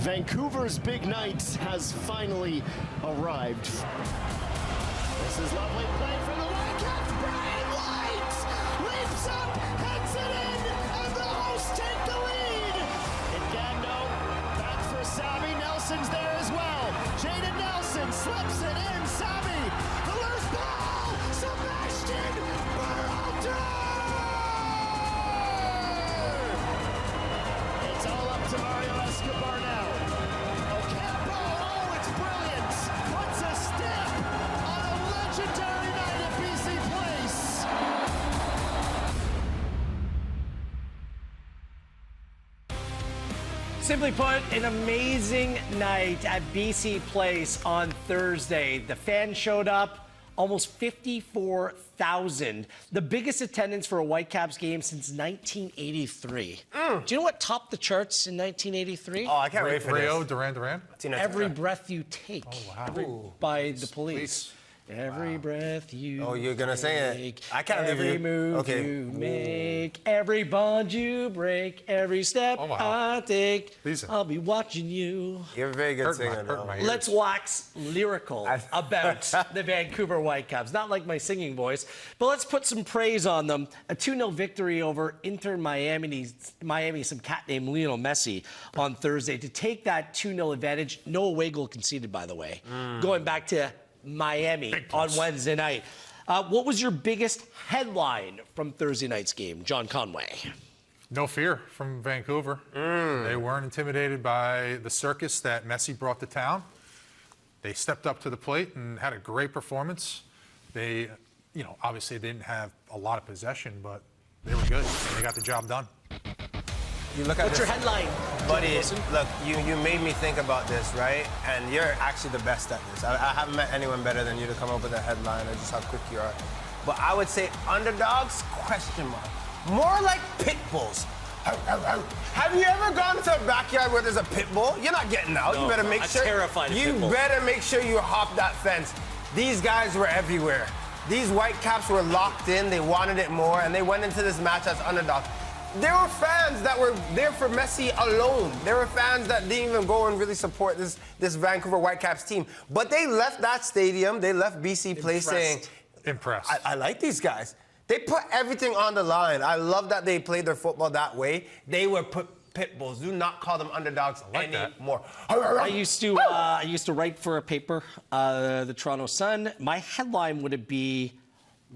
Vancouver's big night has finally arrived. This is lovely play for the Whitecaps. Brian White leaps up, heads it in, and the hosts take the lead. Ingando, back for Sabi. Nelson's there as well. Jaden Nelson slips it in. Sabi, the loose ball. Sebastian Berhalter. It's all up to Mario Escobar now. Ocampo, oh, it's brilliant. Puts a stamp on a legendary night at BC Place. Simply put, an amazing night at BC Place on Thursday. The fans showed up, almost 54,000. The biggest attendance for a Whitecaps game since 1983. Do you know what topped the charts in 1983? Oh, I can't wait for Rio, this. Duran. Every Breath You Take. Oh, wow. By the Police. Every breath you Oh, you're gonna say it. take, I can't leave every you. move Okay. you make, every bond you break, every step Oh, wow. I take, Lisa. I'll be watching you. You're a very good singer. hurt my now. ears. Let's wax lyrical about the Vancouver Whitecaps. Not like my singing voice, but let's put some praise on them. A 2-0 victory over Inter Miami, some cat named Lionel Messi on Thursday to take that 2-0 advantage. No away goal conceded, by the way. Going back to Miami on Wednesday night. What was your biggest headline from Thursday night's game, John Conway? No fear from Vancouver. They weren't intimidated by the circus that Messi brought to town. They stepped up to the plate and had a great performance. They, obviously they didn't have a lot of possession, but they were good. They got the job done. You look at What's this, your headline, buddy. Wilson? Look, you made me think about this, right? And you're actually the best at this. I haven't met anyone better than you to come up with a headline or just how quick you are. But I would say underdogs, question mark. More like pit bulls. Have you ever gone to a backyard where there's a pit bull? You're not getting out. No, You better make I'm sure. terrified of You pit bulls. better make sure you hop that fence. These guys were everywhere. These Whitecaps were locked in. They wanted it more, and they went into this match as underdogs. There were fans that were there for Messi alone. There were fans that didn't even go and really support this Vancouver Whitecaps team. But they left that stadium, they left BC Place saying, Impressed. I like these guys. They put everything on the line. I love that they played their football that way. They were pit bulls. Do not call them underdogs anymore. I used to write for a paper, the Toronto Sun. My headline would be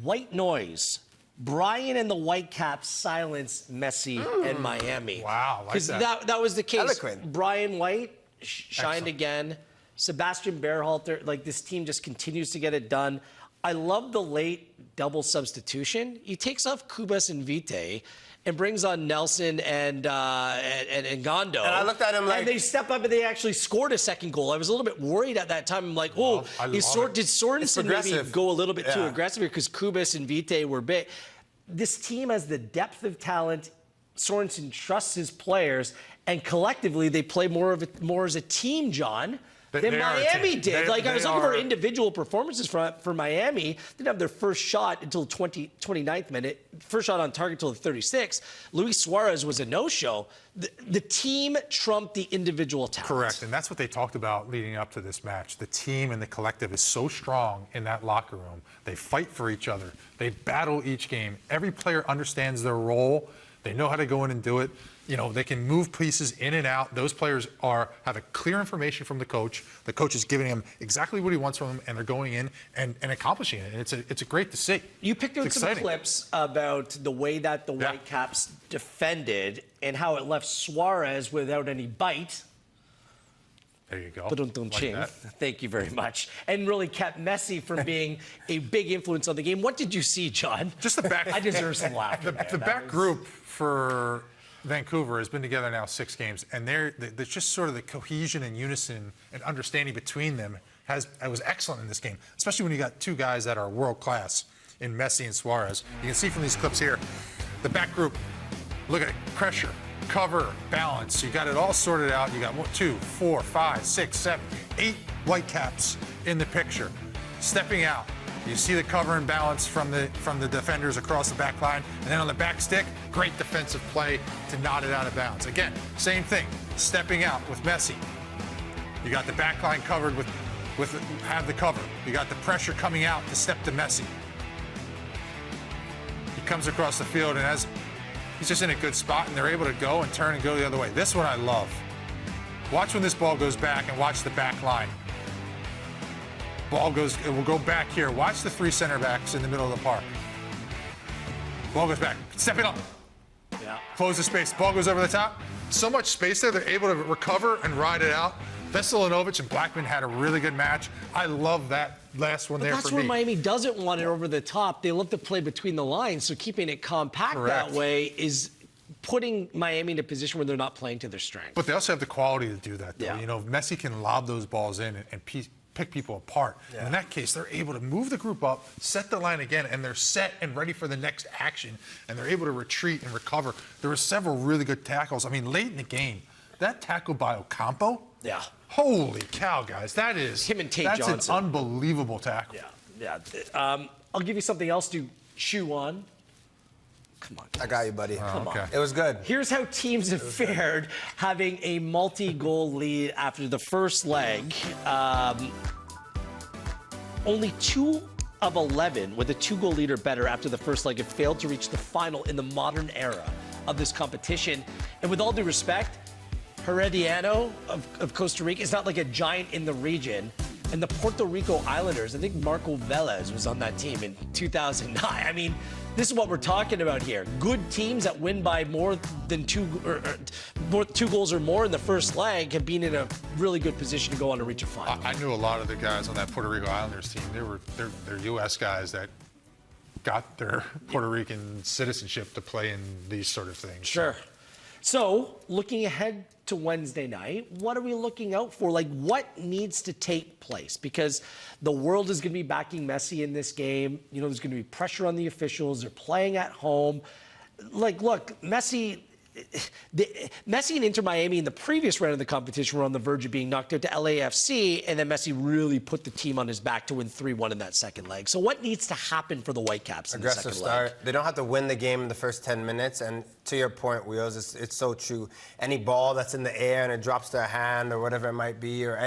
White Noise. Brian and the Whitecaps silence Messi and Miami. Wow, like Because that. that was the case. Eloquent. Brian White shined Excellent. again. Sebastian Berhalter, this team just continues to get it done. I love the late double substitution. He takes off Kubas and Vite and brings on Nelson and Gondo. And I looked at him like... And they step up and they actually scored a second goal. I was a little bit worried at that time. I'm like, I love did it. Sorensen maybe progressive. go a little bit too Yeah. aggressive here because Kubas and Vite were big? This team has the depth of talent. Sorensen trusts his players, and collectively they play more as a team, John, than They are a Miami team. did. I was They looking for are- individual performances for Miami. Didn't have their first shot until 29th minute. First shot on target until the 36th. Luis Suarez was a no-show. The team trumped the individual talent. Correct, and that's what they talked about leading up to this match. The team and the collective is so strong in that locker room. They fight for each other. They battle each game. Every player understands their role. They know how to go in and do it. They can move pieces in and out. Those players have a clear information from the coach. The coach is giving them exactly what he wants from them, and they're going in and accomplishing it. And it's a great to see. You picked out It's some exciting. clips about the way that the Yeah. Whitecaps defended and how it left Suarez without any bite. There you go. Ba-dum-dum-ching. Like that. Thank you very much. And really kept Messi from being a big influence on the game. What did you see, John? Just the back. I deserve some laughter. The back group for Vancouver has been together now 6 games, and there's just sort of the cohesion and unison and understanding between them was excellent in this game, especially when you got 2 guys that are world class in Messi and Suarez. You can see from these clips here, the back group. Look at it, pressure, cover, balance. You got it all sorted out. You got 1, 2, 4, 5, 6, 7, 8 Whitecaps in the picture, stepping out, You see the cover and balance from the defenders across the back line, and then on the back stick, great defensive play to knot it out of bounds. Again, same thing, stepping out with Messi. You got the back line covered with have the cover. You got the pressure coming out to step to Messi. He comes across the field, and he's just in a good spot, and they're able to go and turn and go the other way. This one I love. Watch when this ball goes back, and watch the back line. It will go back here. Watch the 3 center backs in the middle of the park. Ball goes back. Step it up. Yeah. Close the space. Ball goes over the top. So much space there, they're able to recover and ride it out. Veselinovic and Blackman had a really good match. I love that last one there for me. That's where Miami doesn't want it over the top. They love to play between the lines, so keeping it compact that way is putting Miami in a position where they're not playing to their strength. But they also have the quality to do that, though. Yeah. You know, Messi can lob those balls in and pick people apart. Yeah. In that case, they're able to move the group up, set the line again, and they're set and ready for the next action, and they're able to retreat and recover. There were several really good tackles. I mean, late in the game, that tackle by Ocampo, holy cow, guys, that is him and Tate that's Johnson. An unbelievable tackle. Yeah. I'll give you something else to chew on. Come on, guys. I got you, buddy. Come on. It was good. Here's how teams have fared having a multi-goal lead after the first leg. Only 2 of 11 with a 2-goal lead or better after the first leg have failed to reach the final in the modern era of this competition. And with all due respect, Herediano of Costa Rica is not like a giant in the region. And the Puerto Rico Islanders, I think Marco Velez was on that team in 2009. I mean, this is what we're talking about here. Good teams that win by more than 2 goals or more in the first leg have been in a really good position to go on to reach a final. I knew a lot of the guys on that Puerto Rico Islanders team. They're U.S. guys that got their Puerto Rican citizenship to play in these sort of things. Sure. So, looking ahead to Wednesday night, what are we looking out for? Like, what needs to take place? Because the world is going to be backing Messi in this game. You know, there's going to be pressure on the officials. They're playing at home. Like, look, Messi and Inter Miami in the previous round of the competition were on the verge of being knocked out to LAFC, and then Messi really put the team on his back to win 3-1 in that second leg. So what needs to happen for the Whitecaps in the second leg? They don't have to win the game in the first 10 minutes, and to your point, Wheels, it's so true. Any ball that's in the air and it drops their hand or whatever it might be, or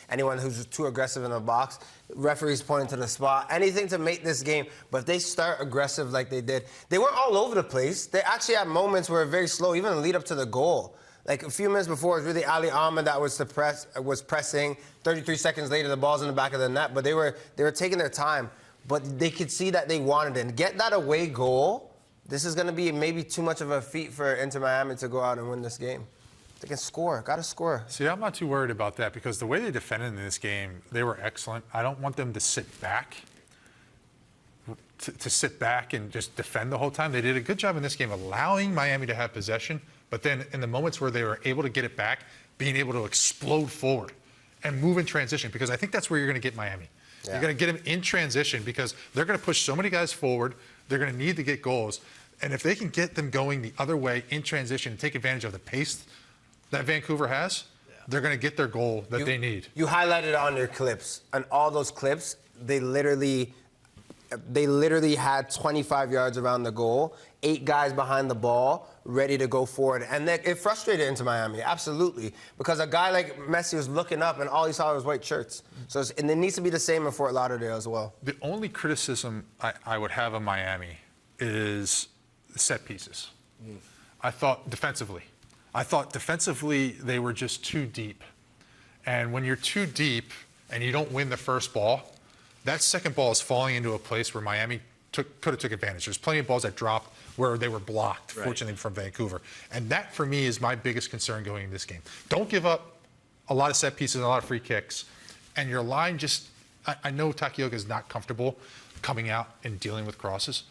anyone who's too aggressive in the box, referees pointing to the spot, anything to make this game. But if they start aggressive like they did, they weren't all over the place. They actually had moments where very slow, even the lead up to the goal. Like a few minutes before, it was really Ali Ahmed that was pressing. 33 seconds later, the ball's in the back of the net. But they were taking their time. But they could see that they wanted it. And get that away goal, this is going to be maybe too much of a feat for Inter Miami to go out and win this game. They can score. Got to score. See, I'm not too worried about that because the way they defended in this game, they were excellent. I don't want them to sit back, to sit back and just defend the whole time. They did a good job in this game allowing Miami to have possession, but then in the moments where they were able to get it back, being able to explode forward and move in transition, because I think that's where you're going to get Miami. Yeah. You're going to get them in transition because they're going to push so many guys forward. They're going to need to get goals. And if they can get them going the other way in transition and take advantage of the pace that Vancouver has, they're going to get their goal that they need. You highlighted on your clips, and all those clips, they literally had 25 yards around the goal, 8 guys behind the ball, ready to go forward. And it frustrated Inter Miami, absolutely, because a guy like Messi was looking up, and all he saw was white shirts. So and it needs to be the same in Fort Lauderdale as well. The only criticism I would have of Miami is the set pieces. I thought defensively they were just too deep. And when you're too deep and you don't win the first ball, that second ball is falling into a place where Miami could have took advantage. There's plenty of balls that dropped where they were blocked, fortunately, from Vancouver. And that, for me, is my biggest concern going into this game. Don't give up a lot of set pieces and a lot of free kicks. And your line just, I know Takioka is not comfortable coming out and dealing with crosses.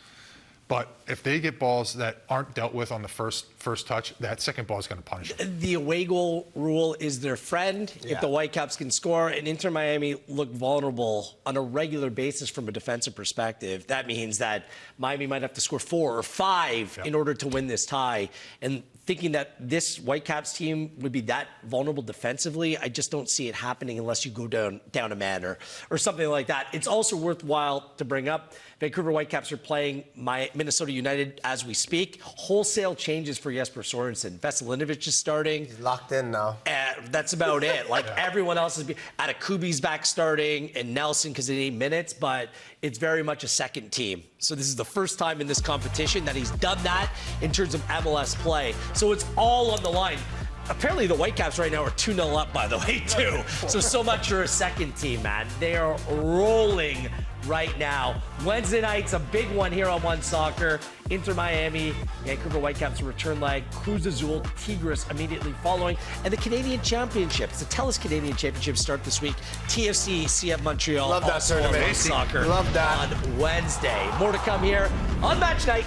But if they get balls that aren't dealt with on the first touch, that second ball is going to punish them. The away goal rule is their friend. Yeah. If the Whitecaps can score and Inter Miami look vulnerable on a regular basis from a defensive perspective, that means that Miami might have to score 4 or 5 in order to win this tie. And thinking that this Whitecaps team would be that vulnerable defensively. I just don't see it happening unless you go down a man or something like that. It's also worthwhile to bring up Vancouver Whitecaps are playing Minnesota United as we speak. Wholesale changes for Jesper Sorensen. Veselinovic is starting. He's locked in now. That's about it. Like everyone else is. Atakubi's back starting, and Nelson because he need minutes, but it's very much a second team. So this is the first time in this competition that he's done that in terms of MLS play. So it's all on the line. Apparently the Whitecaps right now are 2-0 up, by the way, too. So much for a second team, man. They are rolling right now. Wednesday night's a big one here on One Soccer. Inter Miami, Vancouver Whitecaps return leg, Cruz Azul, Tigres immediately following, and the Canadian Championship. The TELUS Canadian Championship start this week. TFC, CF Montreal, love that also on tournament. One Soccer Love that. on Wednesday. More to come here on Match Night.